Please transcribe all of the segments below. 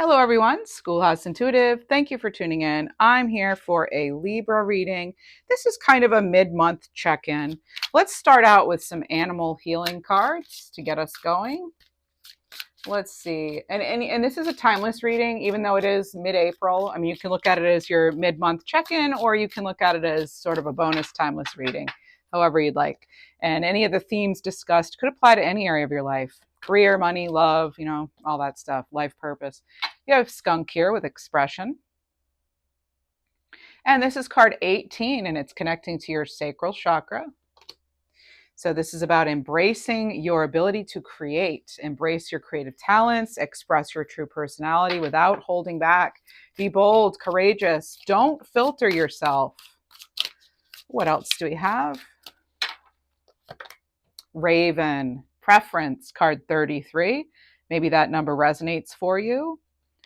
Hello, everyone. Schoolhouse Intuitive. Thank you for tuning in. I'm here for a Libra reading. This is kind of a mid-month check-in. Let's start out with some animal healing cards to get us going. Let's see. And this is a timeless reading, even though it is mid-April. I mean, you can look at it as your mid-month check-in, or you can look at it as sort of a bonus timeless reading, however you'd like. And any of the themes discussed could apply to any area of your life. Career, money, love, all that stuff, life purpose. You have skunk here with expression. And this is card 18, and it's connecting to your sacral chakra. So this is about embracing your ability to create, embrace your creative talents, express your true personality without holding back. Be bold, courageous. Don't filter yourself. What else do we have? Raven, preference, card 33. Maybe that number resonates for you.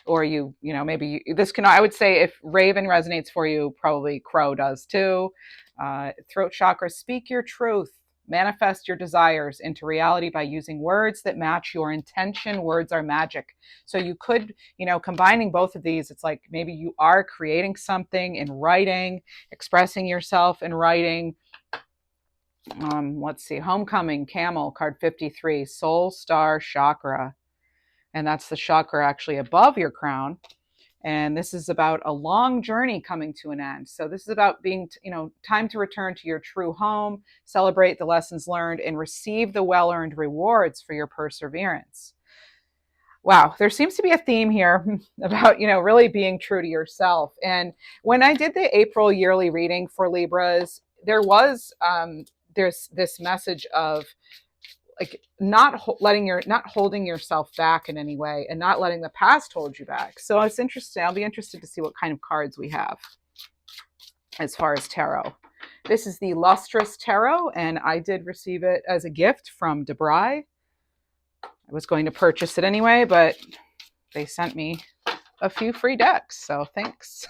Or I would say if Raven resonates for you, probably Crow does too. Throat chakra, speak your truth. Manifest your desires into reality by using words that match your intention. Words are magic. So you could, combining both of these, it's like maybe you are creating something in writing, expressing yourself in writing. Let's see, Homecoming, Camel, card 53, Soul Star Chakra. And that's the chakra actually above your crown. And this is about a long journey coming to an end. So this is about being, time to return to your true home, celebrate the lessons learned, and receive the well-earned rewards for your perseverance. Wow, there seems to be a theme here about, really being true to yourself. And when I did the April yearly reading for Libras, there's this message of like not holding yourself back in any way and not letting the past hold you back. So it's interesting. I'll be interested to see what kind of cards we have as far as tarot. This is the Lustrous Tarot, and I did receive it as a gift from DeBry. I was going to purchase it anyway, but they sent me a few free decks, so thanks.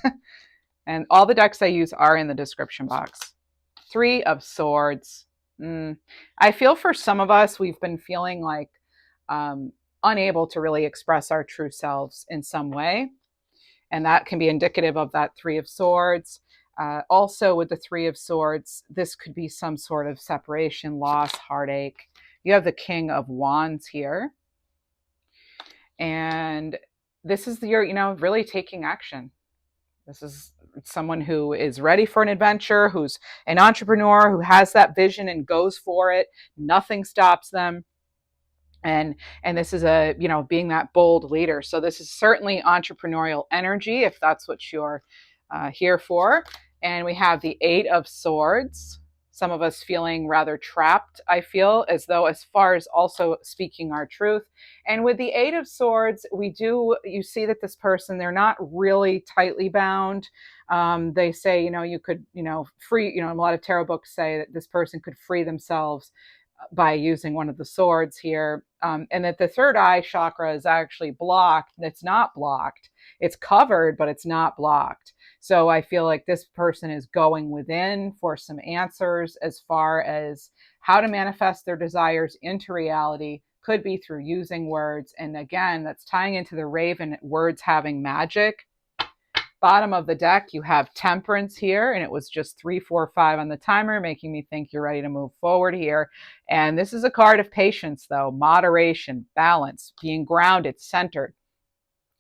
And all the decks I use are in the description box. Three of Swords. I feel for some of us, we've been feeling like unable to really express our true selves in some way. And that can be indicative of that Three of Swords. Also with the Three of Swords, this could be some sort of separation, loss, heartache. You have the King of Wands here. And this is your, really taking action. This is someone who is ready for an adventure, who's an entrepreneur, who has that vision and goes for it. Nothing stops them. And this is being that bold leader. So this is certainly entrepreneurial energy, if that's what you're here for. And we have the Eight of Swords. Some of us feeling rather trapped, I feel, as though as far as also speaking our truth. And with the Eight of Swords, you see that this person, they're not really tightly bound. They say, you could, free, a lot of tarot books say that this person could free themselves by using one of the swords here. And that the third eye chakra is actually blocked. It's not blocked. It's covered, but it's not blocked. So I feel like this person is going within for some answers as far as how to manifest their desires into reality. Could be through using words. And again, that's tying into the Raven, words having magic. Bottom of the deck, you have Temperance here, and it was just 3, 4, 5 on the timer, making me think you're ready to move forward here. And this is a card of patience, though. Moderation, balance, being grounded, centered.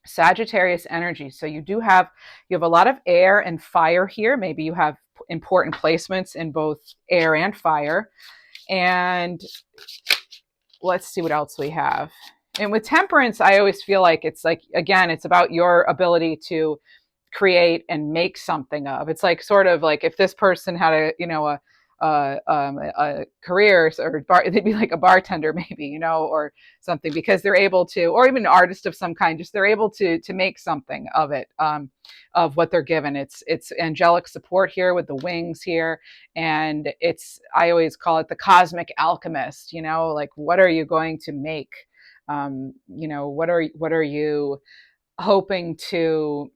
Sagittarius energy. So you have a lot of air and fire here. Maybe you have important placements in both air and fire. And let's see what else we have. And with Temperance, I always feel like it's like, again, it's about your ability to create and make something of. It's like sort of like if this person had a career, they'd be like a bartender maybe, or something, because they're able to, or even an artist of some kind, just they're able to make something of it, of what they're given. It's angelic support here with the wings here. And I always call it the cosmic alchemist, like what are you going to make? What are you hoping to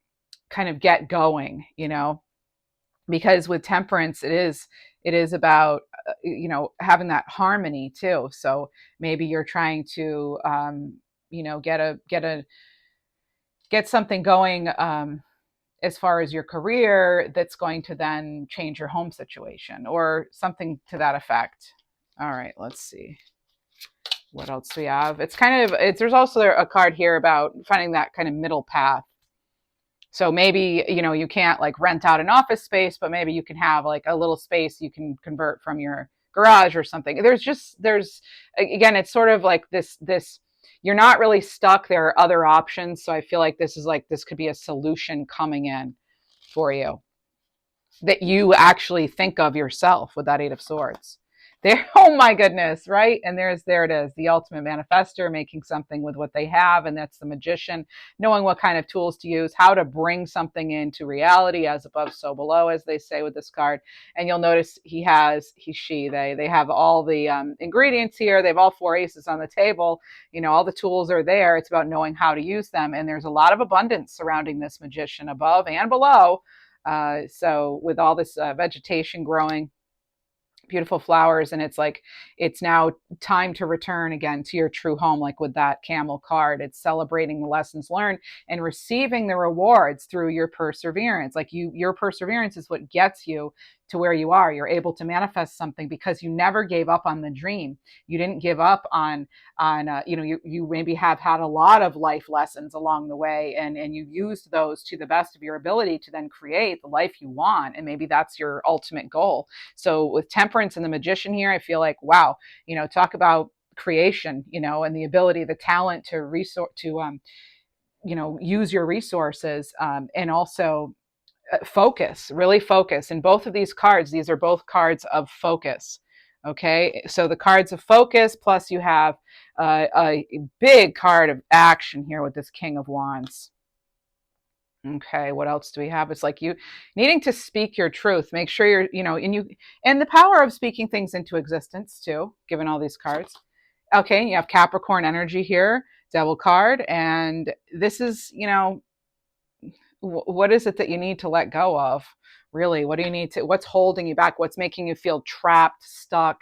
kind of get going, because with Temperance, it is about, having that harmony too. So maybe you're trying to, get a get something going as far as your career that's going to then change your home situation or something to that effect. All right, let's see. What else do we have? It's kind of, there's also a card here about finding that kind of middle path. So maybe, you can't like rent out an office space, but maybe you can have like a little space you can convert from your garage or something. There's again, it's sort of like this you're not really stuck. There are other options. So I feel like this could be a solution coming in for you that you actually think of yourself with that Eight of Swords. There, oh my goodness, right? And there it is, the ultimate manifester, making something with what they have, and that's the Magician, knowing what kind of tools to use, how to bring something into reality, as above, so below, as they say with this card. And you'll notice they have all the ingredients here. They have all four aces on the table. All the tools are there. It's about knowing how to use them, and there's a lot of abundance surrounding this Magician above and below. So with all this vegetation growing, beautiful flowers, and it's now time to return again to your true home, like with that camel card. It's celebrating the lessons learned and receiving the rewards through your perseverance. Like your perseverance is what gets you to where you are. You're able to manifest something because you never gave up on the dream. You didn't give up on you maybe have had a lot of life lessons along the way, and you used those to the best of your ability to then create the life you want, and maybe that's your ultimate goal. So with Temperance and the Magician here, I feel like, wow, talk about creation, and the ability, the talent to use your resources, and also really focus. In both of these cards, these are both cards of focus. Okay, so the cards of focus, plus you have a big card of action here with this King of Wands. Okay, what else do we have? It's like you needing to speak your truth. Make sure and the power of speaking things into existence too, given all these cards. Okay, you have Capricorn energy here, Devil card, and this is, what is it that you need to let go of? Really, what do you need to, what's holding you back? What's making you feel trapped, stuck,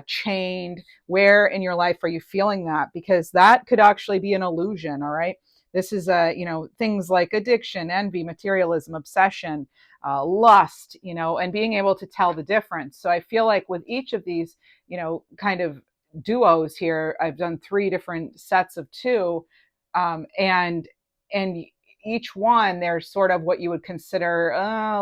chained? Where in your life are you feeling that? Because that could actually be an illusion. All right. This is, things like addiction, envy, materialism, obsession, lust, and being able to tell the difference. So I feel like with each of these, kind of duos here, I've done 3 different sets of 2, and each one, there's sort of what you would consider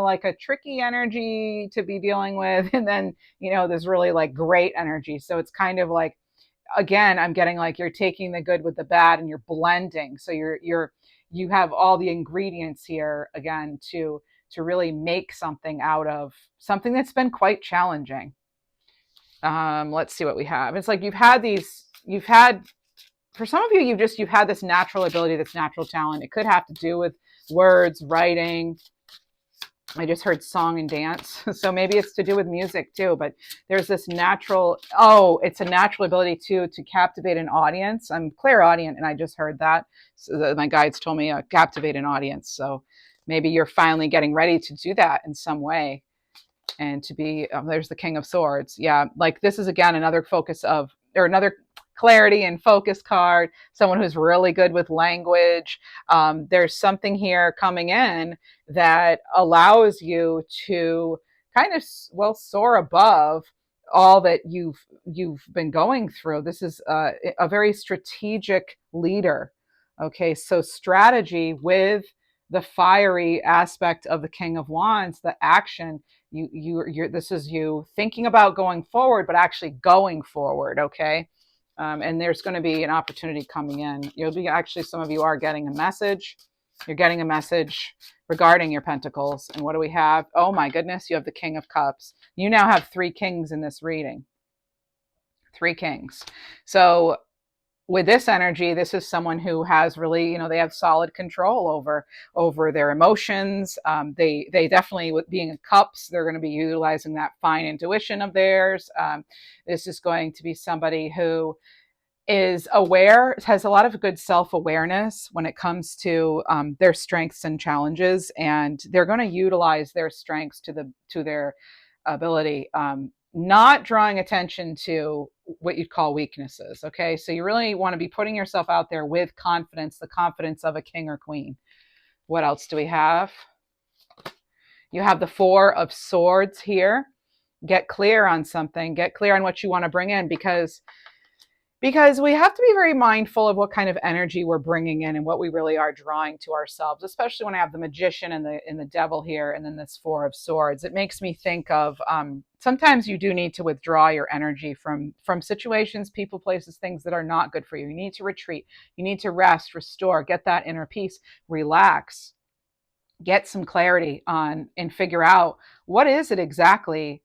like a tricky energy to be dealing with, and then there's really like great energy. So it's kind of like, again, I'm getting like you're taking the good with the bad and you're blending. So you have all the ingredients here again to really make something out of something that's been quite challenging. Let's see what we have. It's like you've had for some of you, you've had this natural ability, this natural talent. It could have to do with words, writing. I just heard song and dance. So maybe it's to do with music too, but there's this it's a natural ability to captivate an audience. I'm clairaudient, and I just heard that. So my guides told me captivate an audience. So maybe you're finally getting ready to do that in some way. And to be, there's the King of Swords. Yeah, like this is again another another clarity and focus card, someone who's really good with language. There's something here coming in that allows you to kind of, soar above all that you've been going through. This is a very strategic leader. Okay, so strategy with the fiery aspect of the King of Wands, the action. This is you thinking about going forward, but actually going forward. Okay. And there's going to be an opportunity coming in. Some of you are getting a message. You're getting a message regarding your pentacles. And what do we have? Oh my goodness, you have the King of Cups. You now have 3 kings in this reading. 3 kings. So with this energy, this is someone who has really, they have solid control over their emotions. They definitely, with being in cups, they're going to be utilizing that fine intuition of theirs. This is going to be somebody who is aware, has a lot of good self-awareness when it comes to their strengths and challenges, and they're going to utilize their strengths to their ability. Not drawing attention to what you'd call weaknesses. Okay, so you really want to be putting yourself out there with confidence, the confidence of a king or queen. What else do we have? You have the Four of Swords here. Get clear on something, get clear on what you want to bring in, because we have to be very mindful of what kind of energy we're bringing in and what we really are drawing to ourselves, especially when I have the Magician and the Devil here, and then this Four of Swords. It makes me think of sometimes you do need to withdraw your energy from situations, people, places, things that are not good for you. You need to retreat. You need to rest, restore, get that inner peace, relax, get some clarity on, and figure out what is it exactly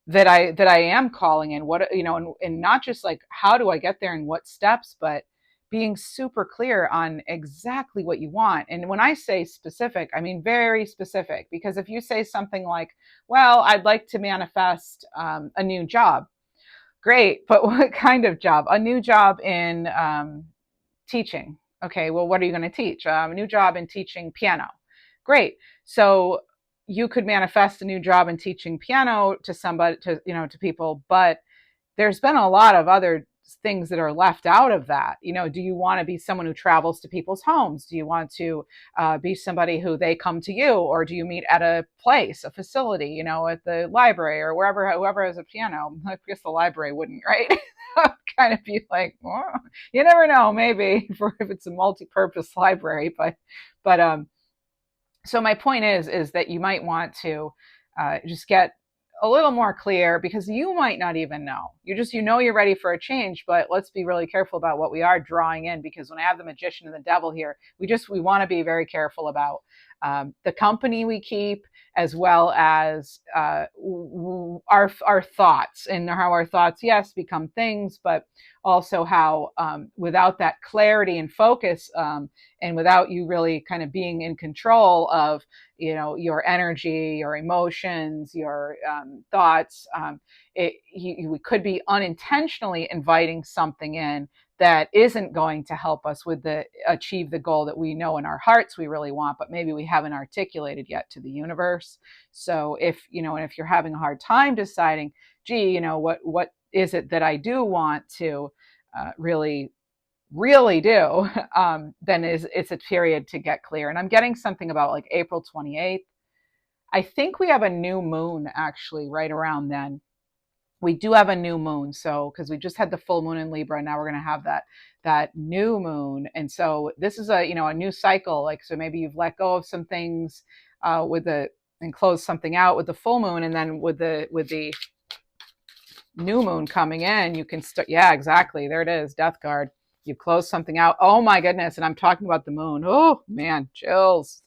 that I am calling in, what, and not just like, how do I get there and what steps, but being super clear on exactly what you want. And when I say specific, I mean very specific, because if you say something like, well, I'd like to manifest a new job, great, but what kind of job? A new job in teaching. Okay, well, what are you going to teach? A new job in teaching piano. Great. So you could manifest a new job in teaching piano to somebody, to people, but there's been a lot of other things that are left out of that. Do you want to be someone who travels to people's homes? Do you want to be somebody who they come to you, or do you meet at a place, a facility, at the library or wherever, whoever has a piano? I guess the library wouldn't, right? Kind of be like, well, you never know, maybe if it's a multi-purpose library, but so my point is that you might want to just get a little more clear, because you might not even know. You're ready for a change, but let's be really careful about what we are drawing in, because when I have the Magician and the Devil here, we want to be very careful about the company we keep, as well as our thoughts, and how our thoughts, yes, become things, but also how without that clarity and focus, and without you really kind of being in control of your energy, your emotions, your thoughts, we could be unintentionally inviting something in that isn't going to help us achieve the goal that we know in our hearts we really want, but maybe we haven't articulated yet to the universe. So if you're having a hard time deciding, gee, what is it that I do want to really do, then it's a period to get clear. And I'm getting something about like April 28th. I think we have a new moon actually right around then. We do have a new moon, so because we just had the full moon in Libra, now we're going to have that new moon, and so this is a new cycle. Like, so maybe you've let go of some things and closed something out with the full moon, and then with the new moon coming in, you can start. Yeah, exactly. There it is, Death card. You've closed something out. Oh my goodness, and I'm talking about the moon. Oh man, chills.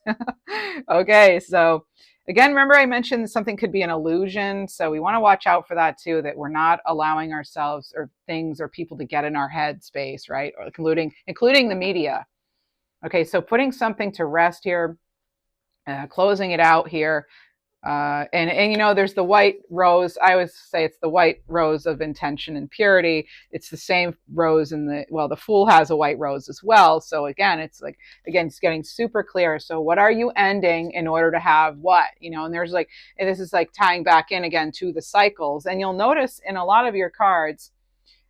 Okay, so again, remember I mentioned something could be an illusion. So we want to watch out for that too, that we're not allowing ourselves or things or people to get in our head space, right? Or including the media. Okay, so putting something to rest here, closing it out here. And there's the white rose. I always say it's the white rose of intention and purity. It's the same rose the Fool has a white rose as well. So again, it's getting super clear. So what are you ending in order to have what? And this is like tying back in again to the cycles. And you'll notice in a lot of your cards,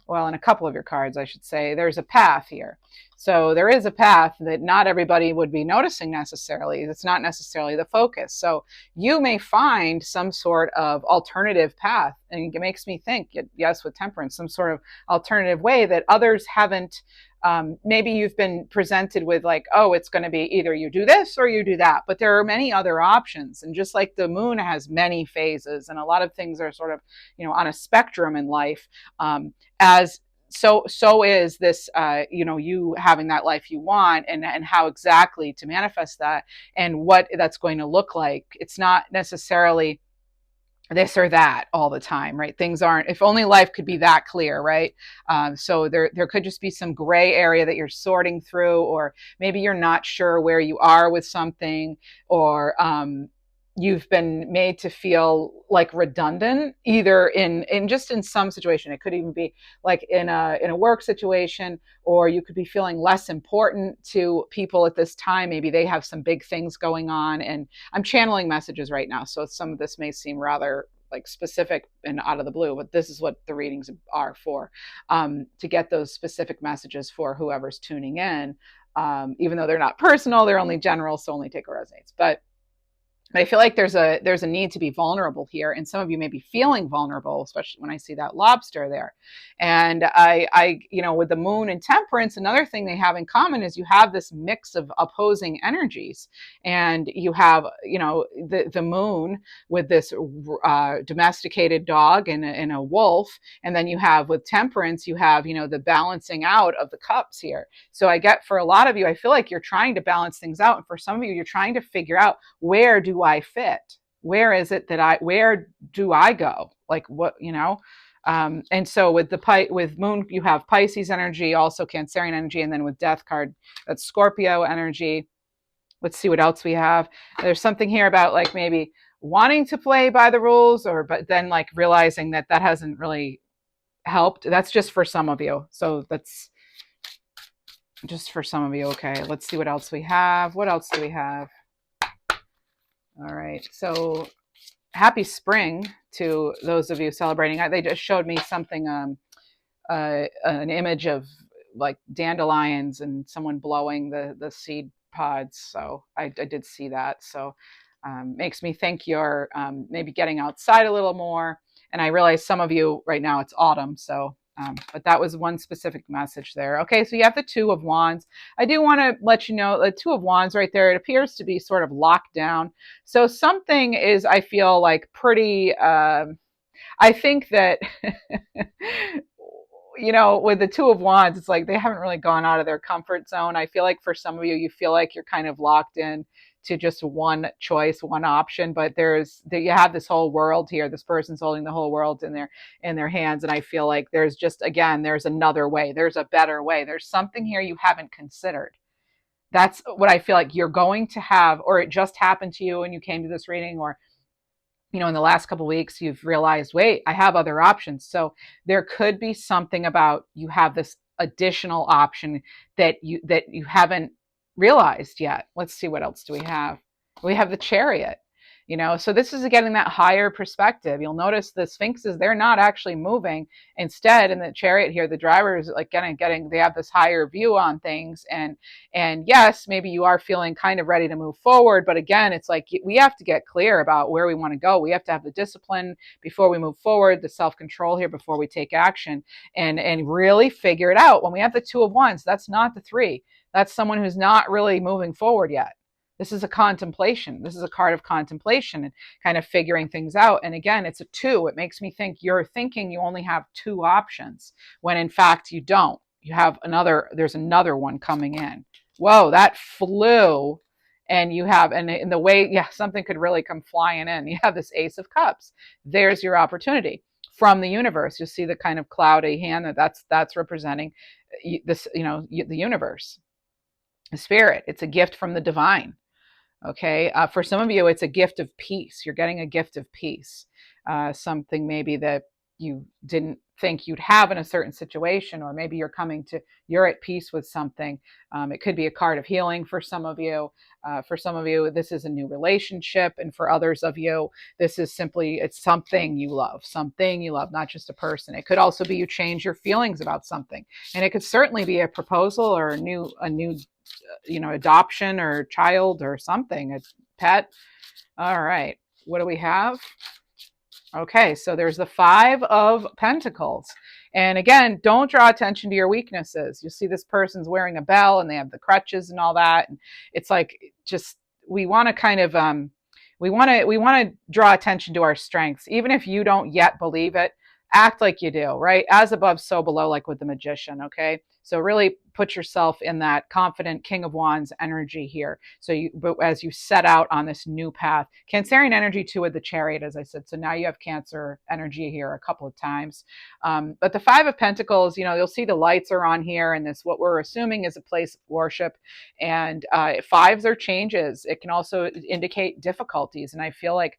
in a couple of your cards, I should say, there's a path here. So there is a path that not everybody would be noticing necessarily. It's not necessarily the focus. So you may find some sort of alternative path. And it makes me think, yes, with Temperance, some sort of alternative way that others haven't. Maybe you've been presented with like, oh, it's going to be either you do this or you do that. But there are many other options. And just like the moon has many phases, and a lot of things are sort of, on a spectrum in life, so is this, you having that life you want, and how exactly to manifest that and what that's going to look like. It's not necessarily this or that all the time, right? Things aren't, if only life could be that clear, right? So there could just be some gray area that you're sorting through, or maybe you're not sure where you are with something, or you've been made to feel like redundant, either in some situation. It could even be like in a work situation, or you could be feeling less important to people at this time. Maybe they have some big things going on, and I'm channeling messages right now, so some of this may seem rather like specific and out of the blue, but this is what the readings are for, to get those specific messages for whoever's tuning in. Even though they're not personal, they're only general, so only take what resonates. But I feel like there's a need to be vulnerable here, and some of you may be feeling vulnerable, especially when I see that lobster there. And with the moon and temperance, another thing they have in common is you have this mix of opposing energies, and you have the moon with this domesticated dog and a wolf, and then you have with temperance you have the balancing out of the cups here. So I get for a lot of you, I feel like you're trying to balance things out, and for some of you, you're trying to figure out where do I fit? Where do I go? Like what, and so with moon, you have Pisces energy, also Cancerian energy. And then with death card, that's Scorpio energy. Let's see what else we have. There's something here about like maybe wanting to play by the rules, but then like realizing that hasn't really helped. That's just for some of you. So that's just for some of you. Okay. Let's see what else we have. What else do we have? All right. So happy spring to those of you celebrating. They just showed me something, an image of like dandelions and someone blowing the seed pods. So I did see that. So makes me think you're maybe getting outside a little more. And I realize some of you right now it's autumn. So but that was one specific message there. Okay, so you have the Two of Wands. I do want to let you know the Two of Wands right there, it appears to be sort of locked down. So something is, I feel like pretty, I think that, with the Two of Wands, it's like they haven't really gone out of their comfort zone. I feel like for some of you, you feel like you're kind of locked in to just one choice, one option, but you have this whole world here. This person's holding the whole world in their hands, and I feel like there's another way. There's a better way. There's something here you haven't considered. That's what I feel like you're going to have, or it just happened to you and you came to this reading, or in the last couple of weeks you've realized, wait, I have other options. So there could be something about you have this additional option that you haven't realized yet. Let's see, what else do we have? We have the Chariot. So this is getting that higher perspective. You'll notice the Sphinxes, they're not actually moving. Instead, in the Chariot here, the driver is like they have this higher view on things. And yes, maybe you are feeling kind of ready to move forward. But again, it's like we have to get clear about where we want to go. We have to have the discipline before we move forward, the self-control here before we take action, and really figure it out. When we have the Two of Wands, that's not the Three. That's someone who's not really moving forward yet. This is a contemplation. This is a card of contemplation and kind of figuring things out. And again, it's a two. It makes me think you're thinking you only have two options when in fact you don't. You have there's another one coming in. Whoa, that flew. And you have, and in the way, something could really come flying in. You have this Ace of Cups. There's your opportunity from the universe. You see the kind of cloudy hand that's representing this, the universe, the spirit. It's a gift from the divine. Okay. For some of you, it's a gift of peace. You're getting a gift of peace. Something maybe that you didn't think you'd have in a certain situation, or maybe you're at peace with something. It could be a card of healing for some of you. For some of you, this is a new relationship. And for others of you, this is it's something you love, not just a person. It could also be you change your feelings about something. And it could certainly be a proposal or a new adoption or child or something, a pet. All right. What do we have? Okay, so there's the Five of Pentacles. And again, don't draw attention to your weaknesses. You see this person's wearing a bell and they have the crutches and all that. And it's like, just, we want to kind of, we want to draw attention to our strengths. Even if you don't yet believe it, act like you do, right? As above, so below, like with the Magician, okay? So really put yourself in that confident King of Wands energy here. But as you set out on this new path, Cancerian energy too with the Chariot, as I said. So now you have Cancer energy here a couple of times. But the Five of Pentacles, you'll see the lights are on here, and this, what we're assuming, is a place of worship. And fives are changes. It can also indicate difficulties. And I feel like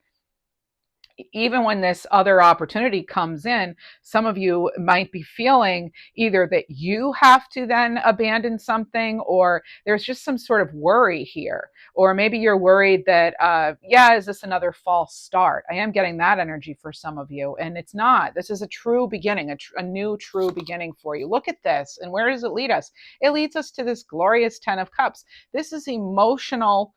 even when this other opportunity comes in, some of you might be feeling either that you have to then abandon something, or there's just some sort of worry here. Or maybe you're worried that, yeah, is this another false start? I am getting that energy for some of you, and it's not. This is a true beginning, a new true beginning for you. Look at this. And where does it lead us? It leads us to this glorious 10 of Cups. This is emotional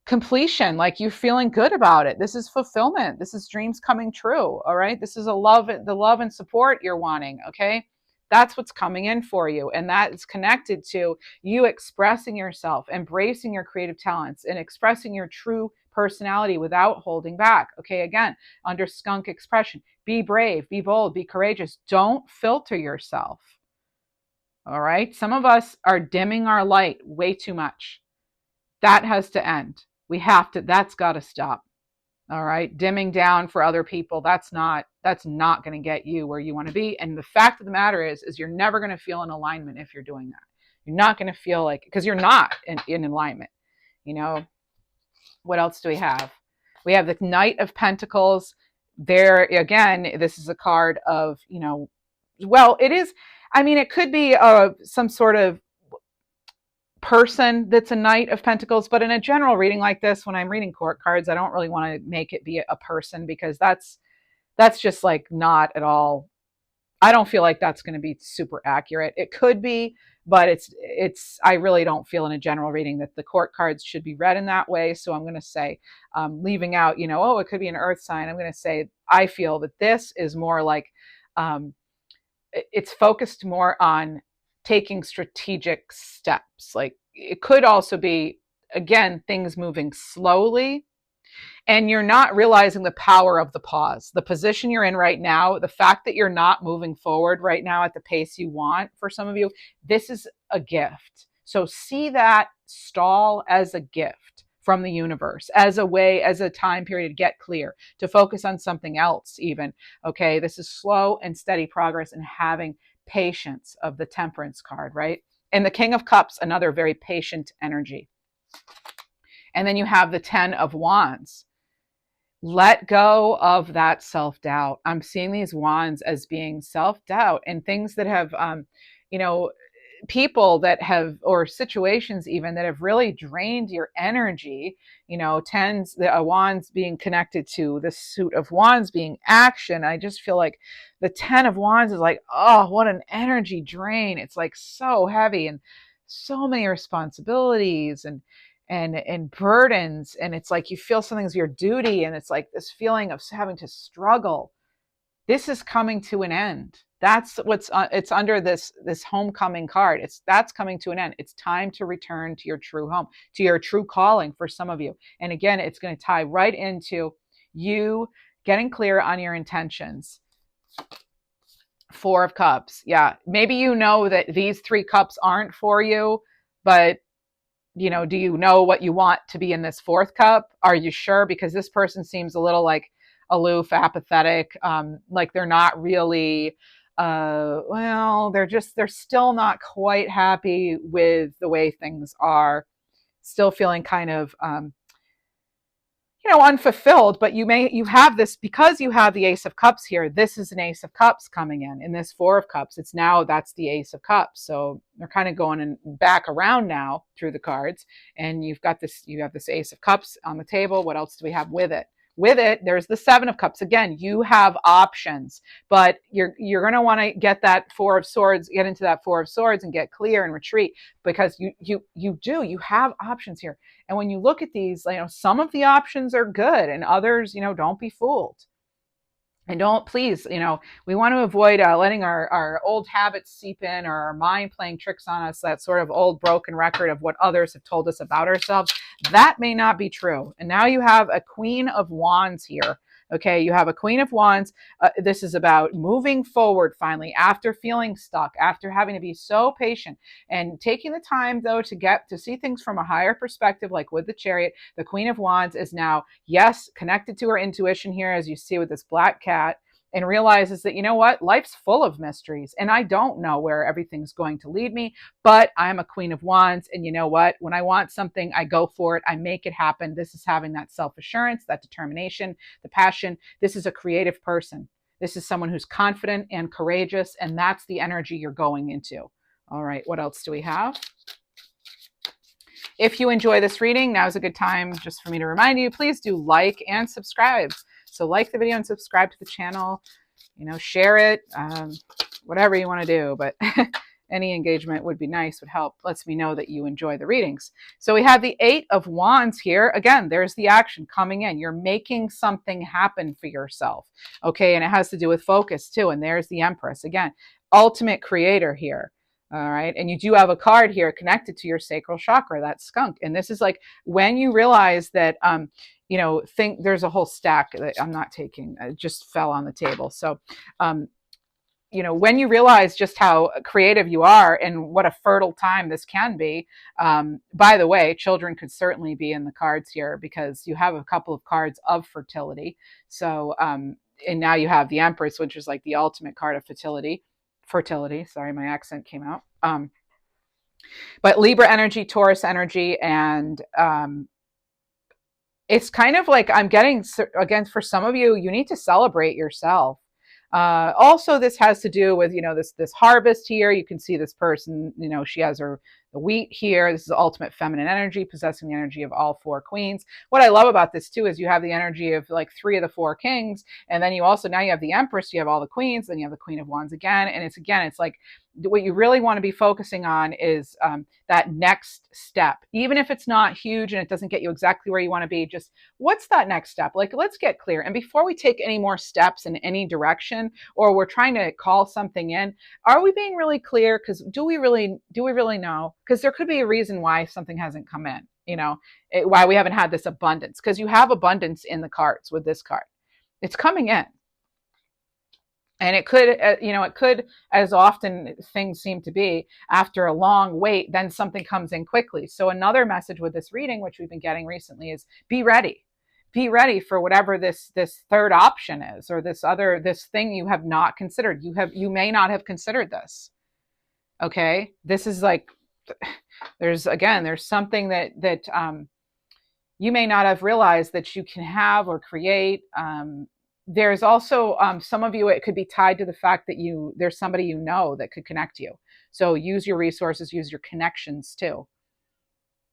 completion, like you're feeling good about it. This is fulfillment. This is dreams coming true. All right. This is the love and support you're wanting. Okay. That's what's coming in for you. And that is connected to you expressing yourself, embracing your creative talents, and expressing your true personality without holding back. Okay. Again, under skunk expression, be brave, be bold, be courageous. Don't filter yourself. All right. Some of us are dimming our light way too much. That has to end. That's got to stop. All right. Dimming down for other people. That's not going to get you where you want to be. And the fact of the matter is you're never going to feel in alignment if you're doing that. You're not going to feel like, because you're not in alignment. You know, what else do we have? We have the Knight of Pentacles. There again, this is a card of, well, it is, I mean, it could be some sort of person that's a Knight of Pentacles, but in a general reading like this, when I'm reading court cards, I don't really want to make it be a person, because that's just like not at all. I don't feel like that's going to be super accurate. It could be, but I really don't feel in a general reading that the court cards should be read in that way. So I'm going to say, leaving out, oh, it could be an earth sign. I'm going to say, I feel that this is more like, it's focused more on taking strategic steps. Like it could also be, again, things moving slowly, and you're not realizing the power of the pause. The position you're in right now, the fact that you're not moving forward right now at the pace you want, for some of you, this is a gift. So see that stall as a gift from the universe, as a way, as a time period to get clear, to focus on something else even. Okay, this is slow and steady progress, and having patience, of the Temperance card, right? And the King of Cups, another very patient energy. And then you have the 10 of Wands. Let go of that self-doubt. I'm seeing these wands as being self-doubt and things that have, people that have, or situations even, that have really drained your energy. Wands being connected to the suit of wands being action. I just feel like the 10 of Wands is like, oh, what an energy drain. It's like so heavy and so many responsibilities and burdens. And it's like you feel something's your duty, and it's like this feeling of having to struggle. This is coming to an end. That's what's it's under this homecoming card. That's coming to an end. It's time to return to your true home, to your true calling for some of you. And again, it's going to tie right into you getting clear on your intentions. 4 of Cups. Yeah, maybe you know that these 3 cups aren't for you, but do you know what you want to be in this 4th cup? Are you sure? Because this person seems a little like aloof, apathetic, like they're not really, they're still not quite happy with the way things are, still feeling kind of, unfulfilled. But you have this, because you have the Ace of Cups here. This is an Ace of Cups coming in this 4 of Cups. That's the Ace of Cups. So they're kind of going back around now through the cards, and you have this Ace of Cups on the table. What else do we have with it? With it, there's the 7 of Cups. Again, you have options, but you're going to want to get that 4 of Swords, get into that 4 of Swords and get clear and retreat, because you have options here. And when you look at these, some of the options are good, and others, don't be fooled. And please, we want to avoid letting our old habits seep in, or our mind playing tricks on us, that sort of old broken record of what others have told us about ourselves. That may not be true. And now you have a Queen of Wands here. Okay, you have a Queen of Wands. This is about moving forward finally, after feeling stuck, after having to be so patient, and taking the time though to see things from a higher perspective, like with the Chariot. The Queen of Wands is now, yes, connected to her intuition here, as you see with this black cat. and realizes that, you know what, life's full of mysteries and I don't know where everything's going to lead me, but I'm a Queen of Wands. And you know what, when I want something, I go for it, I make it happen. This is having that self-assurance, that determination, the passion. This is a creative person. This is someone who's confident and courageous, and that's the energy you're going into. All right, what else do we have? If you enjoy this reading, now's a good time just for me to remind you, please do like and subscribe. So like the video and subscribe to the channel, share it, whatever you want to do, but any engagement would be nice, would help, lets me know that you enjoy the readings. So we have the 8 of Wands here. Again, there's the action coming in. You're making something happen for yourself. Okay, and it has to do with focus too. And there's the Empress. Again, ultimate creator here. All right. And you do have a card here connected to your sacral chakra, that skunk. And this is like when you realize that, think there's a whole stack that I'm not taking, it just fell on the table. So, when you realize just how creative you are and what a fertile time this can be, by the way, children could certainly be in the cards here because you have a couple of cards of fertility. So, and now you have the Empress, which is like the ultimate card of fertility. Sorry, my accent came out. But Libra energy, Taurus energy, and it's kind of like I'm getting, again, for some of you, you need to celebrate yourself. Also, this has to do with, this harvest here. You can see this person, she has the wheat here. This is ultimate feminine energy, possessing the energy of all 4 queens. What I love about this too is you have the energy of like 3 of the 4 kings. And then now you have the Empress, you have all the queens, then you have the Queen of Wands again. And it's like, what you really want to be focusing on is that next step. Even if it's not huge and it doesn't get you exactly where you want to be, just what's that next step? Like, let's get clear. And before we take any more steps in any direction, or we're trying to call something in, are we being really clear? Because do we really know? Because there could be a reason why something hasn't come in, why we haven't had this abundance. Because you have abundance in the cards with this card. It's coming in. And it could, as often things seem to be, after a long wait, then something comes in quickly. So another message with this reading, which we've been getting recently, is be ready. Be ready for whatever this third option is, or this thing you have not considered. You may not have considered this. Okay, this is like there's something that you may not have realized that you can have or create. There's also some of you, it could be tied to the fact that there's somebody that could connect you. So use your resources, use your connections too.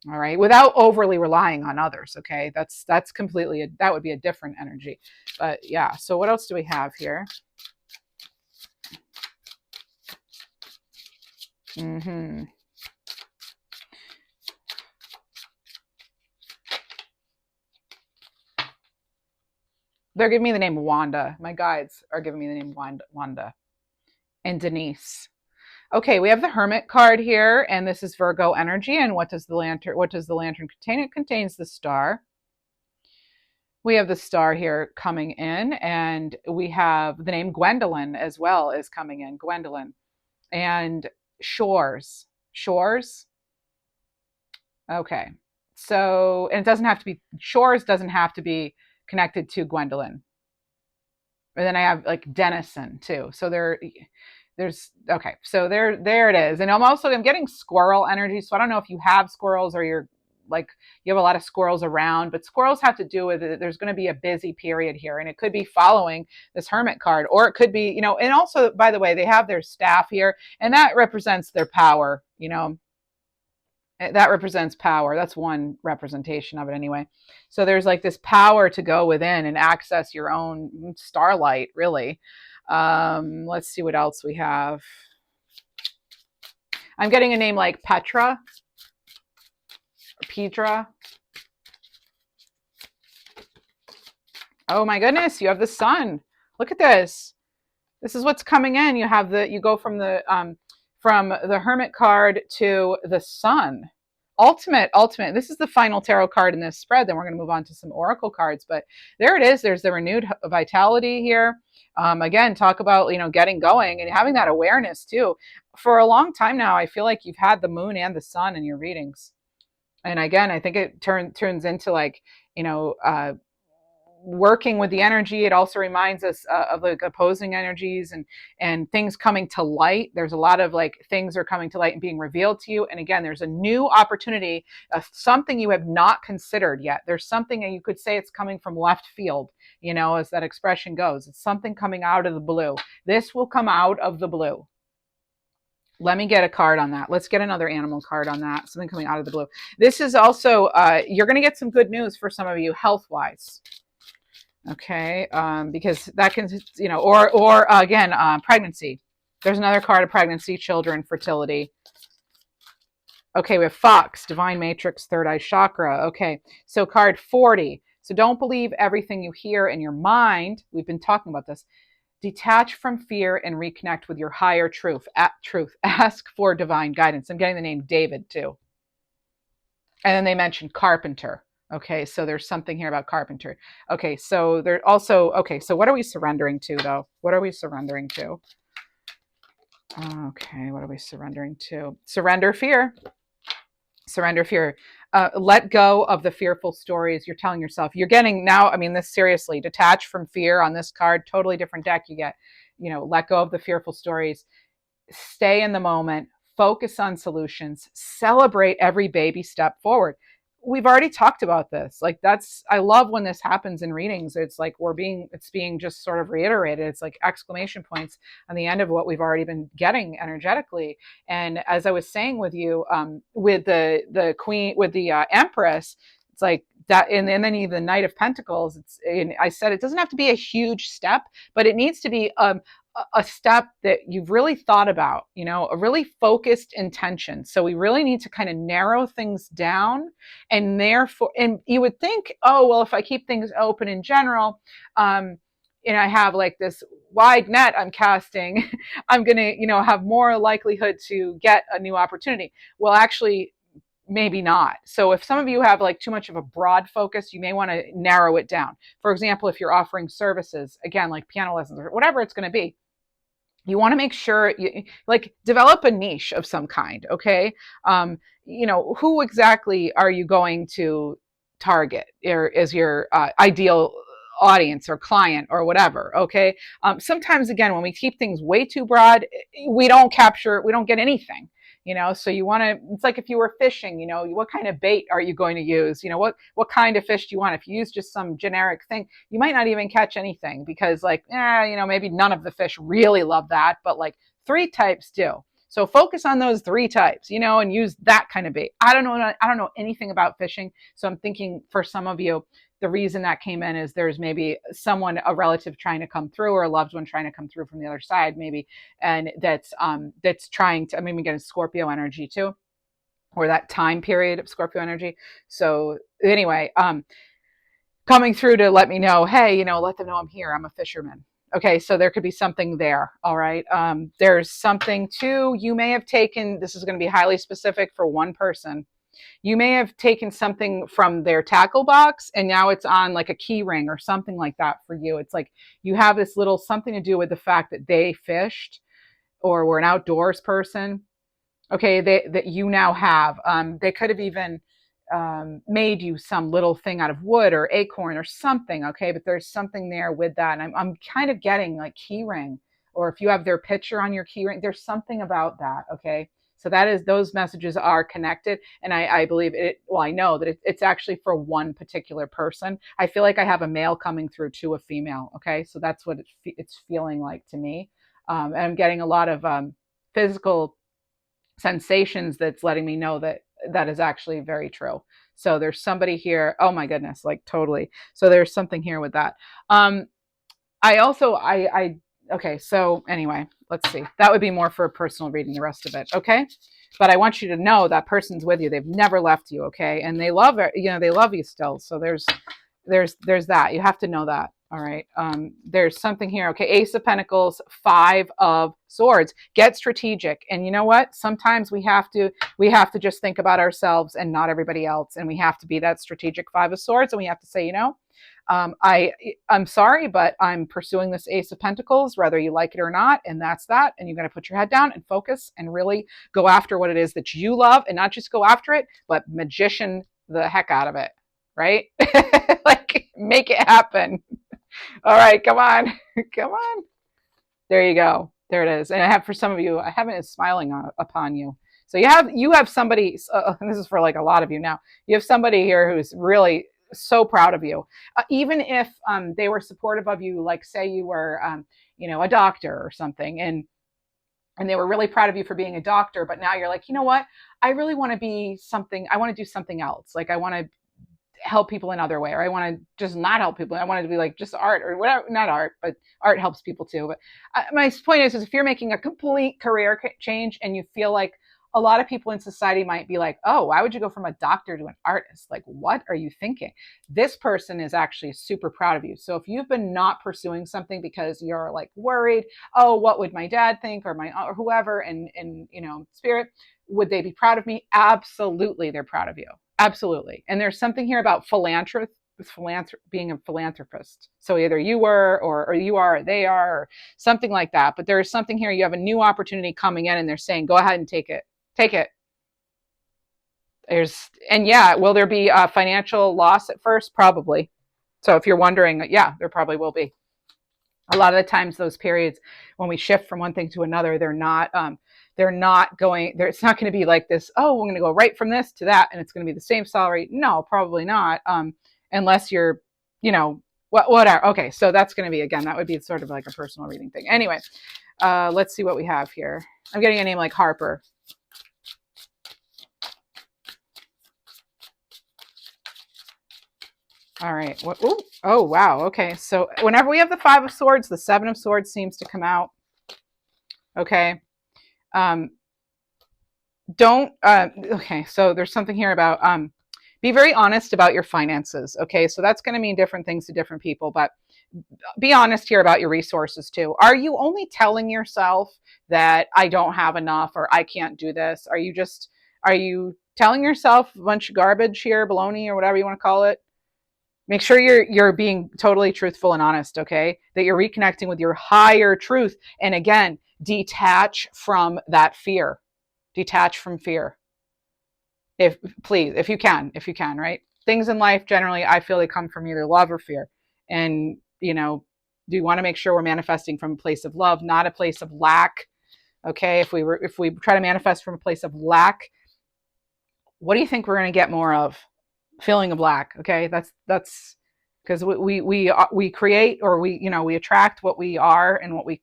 All right, without overly relying on others. Okay, that's completely that would be a different energy. But yeah, so what else do we have here? They're giving me the name Wanda. My guides are giving me the name Wanda and Denise. Okay, we have the Hermit card here, and this is Virgo energy. And what does the lantern contain? It contains the star. We have the star here coming in, and we have the name Gwendolyn as well is coming in. Gwendolyn. And shores. Okay. So, and it doesn't have to be, shores doesn't have to be connected to Gwendolyn. And then I have like Denison too. So okay. So there it is. And I'm getting squirrel energy. So I don't know if you have squirrels or you have a lot of squirrels around, but squirrels have to do with it. There's going to be a busy period here, and it could be following this Hermit card, or it could be, and also, by the way, they have their staff here, and that represents their power, that represents power. That's one representation of it anyway. So there's like this power to go within and access your own starlight, really. Let's see what else we have. I'm getting a name like Petra. Pedra. Oh my goodness, you have the sun. Look at this. This is what's coming in. You go from the Hermit card to the sun. Ultimate. This is the final tarot card in this spread. Then we're going to move on to some oracle cards. But there it is. There's the renewed vitality here. Again, talk about, getting going and having that awareness too. For a long time now, I feel like you've had the moon and the sun in your readings. And again, I think it turns into like, working with the energy. It also reminds us of like opposing energies and things coming to light. There's a lot of like things are coming to light and being revealed to you. And again, there's a new opportunity, something you have not considered yet. There's something that you could say it's coming from left field, you know, as that expression goes. It's something coming out of the blue. This will come out of the blue. Let me get a card on that. Let's get another animal card on that. Something coming out of the blue. This is also, you're going to get some good news for some of you health-wise. Okay, because that can, you know, or again, pregnancy. There's another card of pregnancy, children, fertility. Okay, we have Fox, Divine Matrix, Third Eye Chakra. Okay, so card 40. So don't believe everything you hear in your mind. We've been talking about this. Detach from fear and reconnect with your higher truth. Ask for divine guidance. I'm getting the name David too. And then they mentioned carpenter. Okay, so there's something here about carpenter. Okay, so there also, okay, so what are we surrendering to though? What are we surrendering to? Okay, what are we surrendering to? Surrender fear. Surrender fear. Let go of the fearful stories you're telling yourself. You're getting now, I mean, this seriously, detach from fear on this card, totally different deck. You get, you know, let go of the fearful stories, stay in the moment, focus on solutions, celebrate every baby step forward. We've already talked about this. Like I love when this happens in readings. It's like it's being just sort of reiterated. It's like exclamation points on the end of what we've already been getting energetically. And as I was saying with you, with the queen, with the empress, it's like that, and then even the Knight of Pentacles. I said it doesn't have to be a huge step, but it needs to be a step that you've really thought about, you know, a really focused intention. So we really need to kind of narrow things down, and therefore, and you would think, oh, well, if I keep things open in general, and I have like this wide net I'm casting, I'm going to, you know, have more likelihood to get a new opportunity. Well, actually, maybe not. So if some of you have like too much of a broad focus, you may want to narrow it down. For example, if you're offering services, again, like piano lessons or whatever it's going to be, you want to make sure you like develop a niche of some kind. Okay. You know, who exactly are you going to target or is your ideal audience or client or whatever? Okay. Sometimes again, when we keep things way too broad, we don't get anything. You know, so you want to, it's like if you were fishing, you know, what kind of bait are you going to use? You know, what kind of fish do you want? If you use just some generic thing, you might not even catch anything because like, you know, maybe none of the fish really love that, but like 3 types do. So focus on those 3 types, you know, and use that kind of bait. I don't know anything about fishing. So I'm thinking for some of you, the reason that came in is there's maybe a relative trying to come through or a loved one trying to come through from the other side, maybe. And that's trying to, I mean, we get a Scorpio energy too, or that time period of Scorpio energy. So anyway, coming through to let me know, hey, you know, let them know I'm here. I'm a fisherman. Okay, so there could be something there. All right. There's something too. You may have taken, this is going to be highly specific for one person. You may have taken something from their tackle box and now it's on like a key ring or something like that for you. It's like you have this little something to do with the fact that they fished or were an outdoors person. Okay, that you now have. They could have even made you some little thing out of wood or acorn or something. Okay, but there's something there with that. And I'm kind of getting like key ring, or if you have their picture on your key ring, there's something about that. Okay. So those messages are connected. And I believe it, well, I know that it's actually for one particular person. I feel like I have a male coming through to a female. Okay. So that's what it's feeling like to me. And I'm getting a lot of physical sensations that's letting me know that that is actually very true. So there's somebody here. Oh my goodness, like totally. So there's something here with that. Okay, so anyway, let's see. That would be more for a personal reading, the rest of it. Okay. But I want you to know that person's with you. They've never left you. Okay. And they love it. You know, they love you still. So there's that. You have to know that. All right. There's something here. Okay. Ace of Pentacles, 5 of Swords. Get strategic. And you know what? Sometimes we have to just think about ourselves and not everybody else. And we have to be that strategic 5 of Swords. And we have to say, you know, I'm sorry, but I'm pursuing this Ace of Pentacles, whether you like it or not. And that's that. And you're going to put your head down and focus and really go after what it is that you love, and not just go after it, but magician the heck out of it. right? Like, make it happen. All right, come on. Come on. There you go. There it is. And I have, for some of you, I have it smiling upon you. So you have somebody, and this is for like a lot of you now, you have somebody here who's really so proud of you. Even if they were supportive of you, like say you were, a doctor or something, and they were really proud of you for being a doctor, but now you're like, you know what? I really want to be something. I want to do something else. Like I want to help people in other way, or I want to just not help people. I want it to be like just art or whatever, not art, but art helps people too. But my point is if you're making a complete career change and you feel like a lot of people in society might be like, oh, why would you go from a doctor to an artist? Like, what are you thinking? This person is actually super proud of you. So if you've been not pursuing something because you're like worried, oh, what would my dad think, or my or whoever, and spirit, would they be proud of me? Absolutely, they're proud of you. Absolutely. And there's something here about being a philanthropist. So either you were, or you are, or they are, or something like that. But there's something here. You have a new opportunity coming in, and they're saying, go ahead and take it. Take it. Will there be a financial loss at first? Probably. So if you're wondering, yeah, there probably will be. A lot of the times those periods when we shift from one thing to another, it's not going to be like this, oh, we're going to go right from this to that and it's going to be the same salary. No, probably not. Unless you're, whatever. Okay. So that's going to be, again, that would be sort of like a personal reading thing. Anyway, let's see what we have here. I'm getting a name like Harper. All right. Oh, wow. Okay. So whenever we have the 5 of Swords, the 7 of Swords seems to come out. Okay. Okay. So there's something here about, be very honest about your finances. Okay. So that's going to mean different things to different people, but be honest here about your resources too. Are you only telling yourself that I don't have enough or I can't do this? Are you telling yourself a bunch of garbage here, baloney or whatever you want to call it? Make sure you're being totally truthful and honest, okay? That you're reconnecting with your higher truth. And again, detach from that fear. Detach from fear. If you can, right? Things in life, generally, I feel they come from either love or fear. And, do you want to make sure we're manifesting from a place of love, not a place of lack? Okay. If we try to manifest from a place of lack, what do you think we're going to get more of? Feeling of lack. Okay. That's because we create, or we attract what we are and what we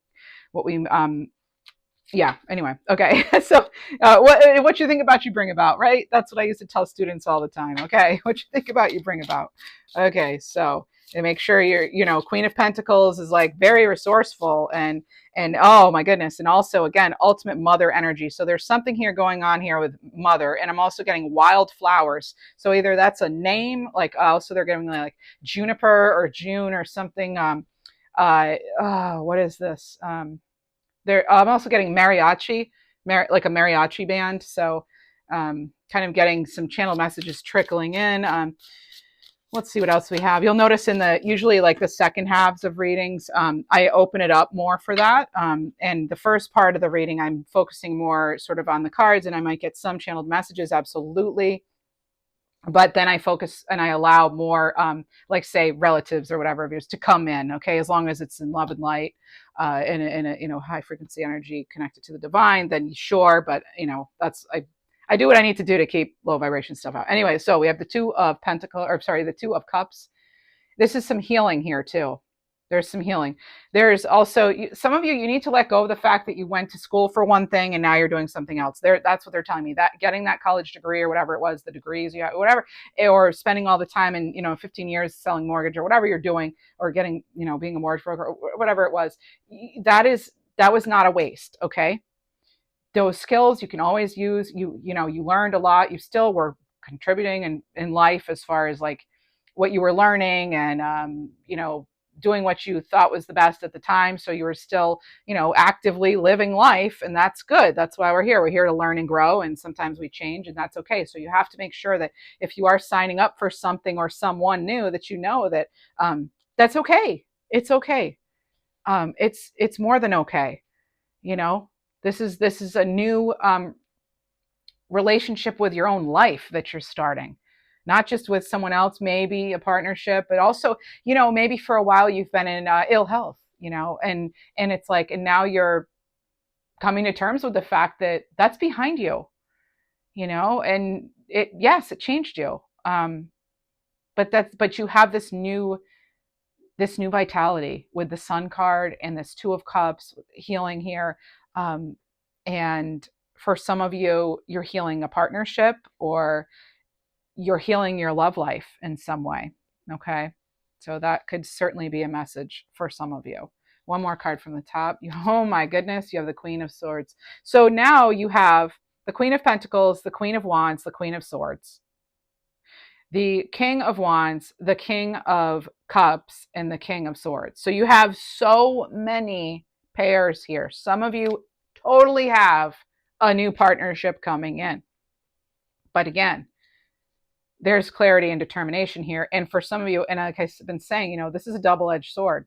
yeah. Anyway. Okay. So, what you think about, you bring about, right? That's what I used to tell students all the time. Okay. What you think about, you bring about. Okay. So, and make sure you're, Queen of Pentacles is like very resourceful and oh my goodness. And also again, ultimate mother energy. So there's something here going on here with mother, and I'm also getting wildflowers. So either that's a name, like, so they're giving me like Juniper or June or something. What is this? I'm also getting mariachi, like a mariachi band. So kind of getting some channel messages trickling in. Let's see what else we have. You'll notice usually like the second halves of readings, I open it up more for that. And the first part of the reading, I'm focusing more sort of on the cards, and I might get some channeled messages. Absolutely. But then I focus and I allow more, like say relatives or whatever of yours to come in. Okay. As long as it's in love and light, in a high frequency energy connected to the divine, then sure. But I do what I need to do to keep low vibration stuff out. Anyway, so we have the 2 of the 2 of Cups. This is some healing here too. There's some healing. There's also, some of you need to let go of the fact that you went to school for one thing and now you're doing something else. That's what they're telling me, that getting that college degree or whatever it was, the degrees, whatever, or spending all the time in, 15 years selling mortgage or whatever you're doing, or getting, being a mortgage broker or whatever it was, that was not a waste. Okay. Those skills you can always use. You learned a lot. You still were contributing in life as far as like what you were learning and, doing what you thought was the best at the time. So you were still, actively living life, and that's good. That's why we're here. We're here to learn and grow. And sometimes we change, and that's okay. So you have to make sure that if you are signing up for something or someone new, that that that's okay. It's okay. It's more than okay. This is a new relationship with your own life that you're starting, not just with someone else, maybe a partnership, but also, maybe for a while you've been in ill health, and it's like, and now you're coming to terms with the fact that that's behind you, and yes, it changed you. But you have this new vitality with the Sun card and this Two of Cups healing here. And for some of you, you're healing a partnership, or you're healing your love life in some way. Okay. So that could certainly be a message for some of you. One more card from the top. Oh my goodness, you have the Queen of Swords. So now you have the Queen of Pentacles, the Queen of Wands, the Queen of Swords, the King of Wands, the King of Cups, and the King of Swords. So you have so many pairs here. Some of you totally have a new partnership coming in. But again, there's clarity and determination here. And for some of you, and like I've been saying, this is a double-edged sword.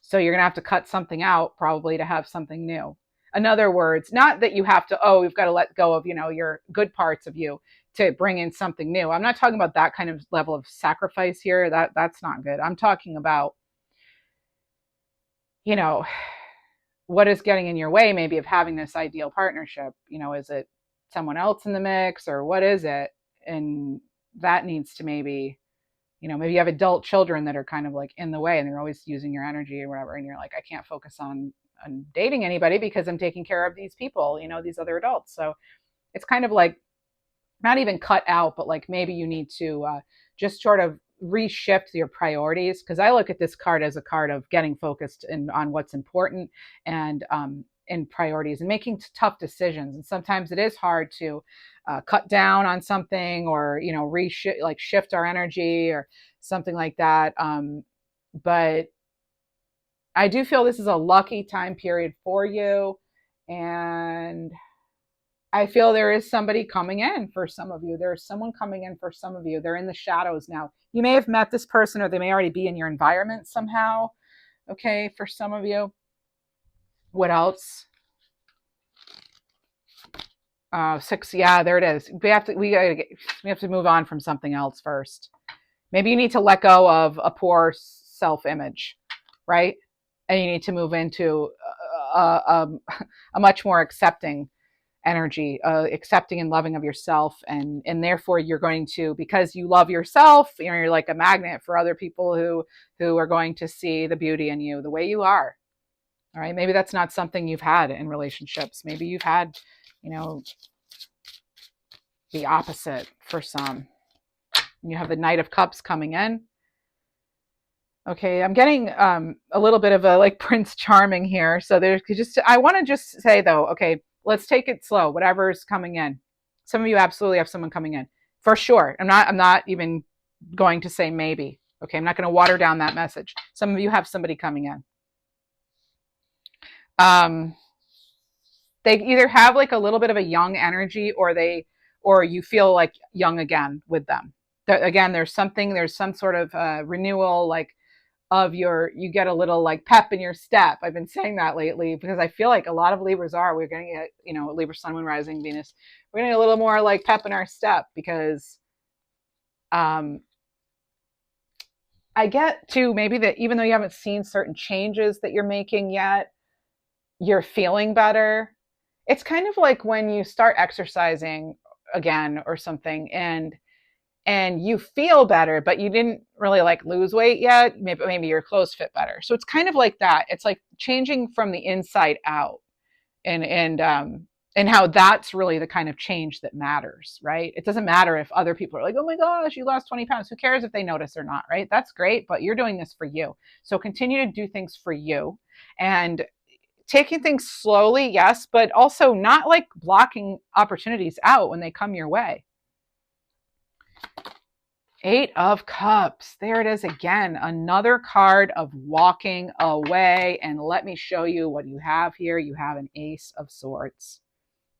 So you're going to have to cut something out probably to have something new. In other words, not that you have to, we've got to let go of, your good parts of you to bring in something new. I'm not talking about that kind of level of sacrifice here. That's not good. I'm talking about, what is getting in your way maybe of having this ideal partnership. Is it someone else in the mix, or what is it? And that needs to maybe you have adult children that are kind of like in the way, and they're always using your energy or whatever. And you're like, I can't focus on dating anybody because I'm taking care of these people, these other adults. So it's kind of like not even cut out, but like maybe you need to just sort of reshift your priorities. Because I look at this card as a card of getting focused on what's important, and in priorities, and making tough decisions. And sometimes it is hard to cut down on something, or shift our energy or something like that. But I do feel this is a lucky time period for you, and I feel there is somebody coming in for some of you. There's someone coming in for some of you. They're in the shadows now. You may have met this person, or they may already be in your environment somehow. Okay, for some of you. What else? 6. Yeah, there it is. We have to move on from something else first. Maybe you need to let go of a poor self-image, right? And you need to move into a much more accepting energy, accepting and loving of yourself, and therefore you're going to, because you love yourself, you're like a magnet for other people who are going to see the beauty in you the way you are. All right, maybe that's not something you've had in relationships. Maybe you've had, the opposite for some. You have the Knight of Cups coming in. Okay, I'm getting a little bit of a like Prince Charming here. So I want to just say though, okay, let's take it slow. Whatever's coming in. Some of you absolutely have someone coming in for sure. I'm not even going to say maybe. Okay, I'm not going to water down that message. Some of you have somebody coming in. They either have like a little bit of a young energy, or you feel like young again with them. Again, there's some sort of renewal, like you get a little like pep in your step. I've been saying that lately because I feel like a lot of Libras we're going to get, Libra, Sun, Moon, Rising, Venus. We're getting a little more like pep in our step because I get to maybe that even though you haven't seen certain changes that you're making yet, you're feeling better. It's kind of like when you start exercising again or something, and you feel better, but you didn't really like lose weight yet. Maybe your clothes fit better. So it's kind of like that. It's like changing from the inside out, and how that's really the kind of change that matters, right? It doesn't matter if other people are like, oh my gosh, you lost 20 pounds. Who cares if they notice or not, right? That's great, but you're doing this for you. So continue to do things for you, and taking things slowly, yes, but also not like blocking opportunities out when they come your way. 8 of Cups. There it is again. Another card of walking away. And let me show you what you have here. You have an Ace of Swords.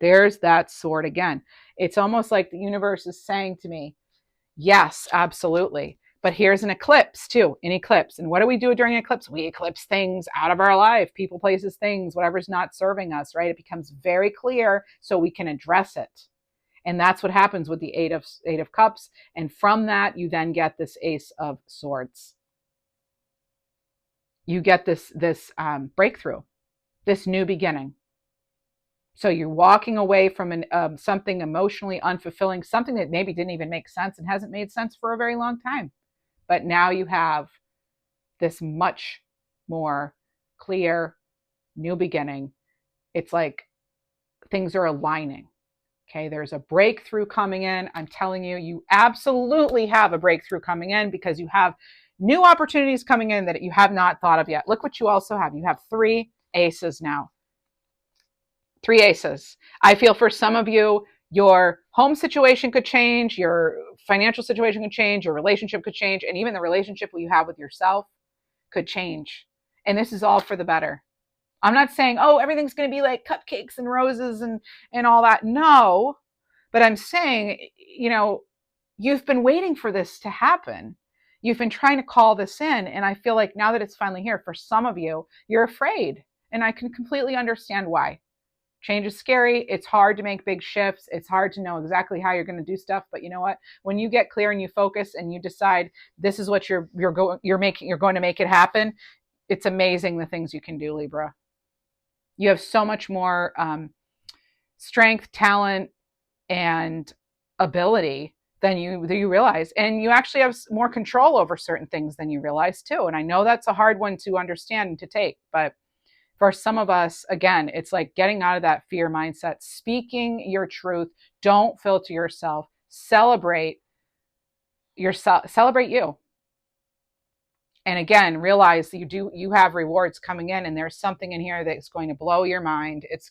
There's that sword again. It's almost like the universe is saying to me, yes, absolutely. But here's an eclipse too, an eclipse. And what do we do during an eclipse? We eclipse things out of our life, people, places, things, whatever's not serving us, right? It becomes very clear so we can address it. And that's what happens with the eight of cups. And from that, you then get this ace of swords. You get this breakthrough, this new beginning. So you're walking away from something emotionally unfulfilling, something that maybe didn't even make sense and hasn't made sense for a very long time. But now you have this much more clear new beginning. It's like things are aligning. Okay, there's a breakthrough coming in. I'm telling you, you absolutely have a breakthrough coming in because you have new opportunities coming in that you have not thought of yet. Look what you also have. You have 3 aces now. 3 aces. I feel for some of you, your home situation could change, your financial situation could change, your relationship could change, and even the relationship you have with yourself could change. And this is all for the better. I'm not saying, oh, everything's going to be like cupcakes and roses and all that. No, but I'm saying, you've been waiting for this to happen. You've been trying to call this in. And I feel like now that it's finally here, for some of you, you're afraid. And I can completely understand why. Change is scary. It's hard to make big shifts. It's hard to know exactly how you're going to do stuff. But you know what? When you get clear and you focus and you decide this is what you're going to make it happen, it's amazing the things you can do, Libra. You have so much more strength, talent, and ability than you realize. And you actually have more control over certain things than you realize too. And I know that's a hard one to understand and to take, but for some of us, again, it's like getting out of that fear mindset, speaking your truth. Don't filter yourself. Celebrate yourself. Celebrate you. And again, realize that you have rewards coming in, and there's something in here that's going to blow your mind. It's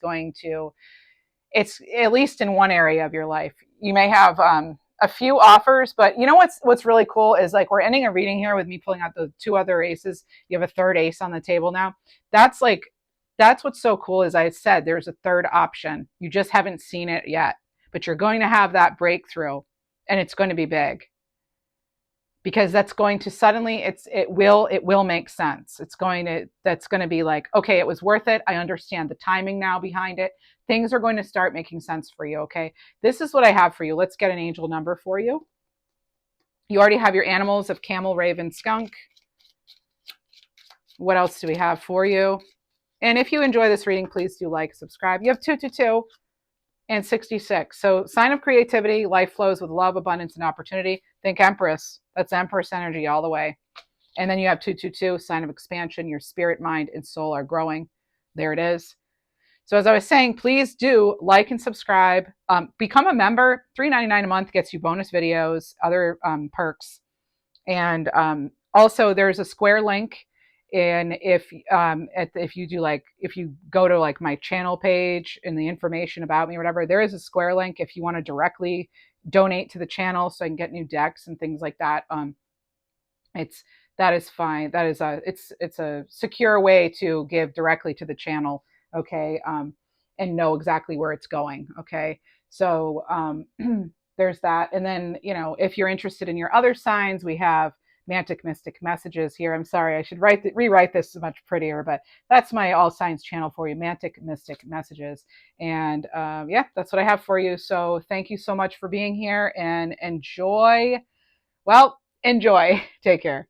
at least in one area of your life. You may have a few offers, but you know what's really cool is like we're ending a reading here with me pulling out the 2 other aces. You have a 3rd ace on the table now. That's what's so cool, as I said, there's a 3rd option. You just haven't seen it yet, but you're going to have that breakthrough, and it's going to be big. Because that's going to suddenly it will make sense. That's going to be like, okay, it was worth it. I understand the timing now behind it. Things are going to start making sense for you. Okay, this is what I have for you. Let's get an angel number for you. You already have your animals of camel, raven, skunk. What else do we have for you? And if you enjoy this reading, please do like, subscribe. You have 222 and 66. So sign of creativity, life flows with love, abundance, and opportunity. Think Empress. That's Empress energy all the way. And then you have 222, sign of expansion. Your spirit, mind, and soul are growing. There it is. So as I was saying, please do like and subscribe. Become a member. $3.99 a month gets you bonus videos, other perks. And also there's a Square link. And if you go to like my channel page and the information about me or whatever, there is a Square link if you want to directly donate to the channel so I can get new decks and things like that. That is fine. That is it's a secure way to give directly to the channel. Okay. And know exactly where it's going. Okay. So there's that. And then, if you're interested in your other signs, we have Mantic Mystic Messages here. I'm sorry, I should rewrite this much prettier, but that's my all signs channel for you, Mantic Mystic Messages. And that's what I have for you. So thank you so much for being here, and enjoy. Take care.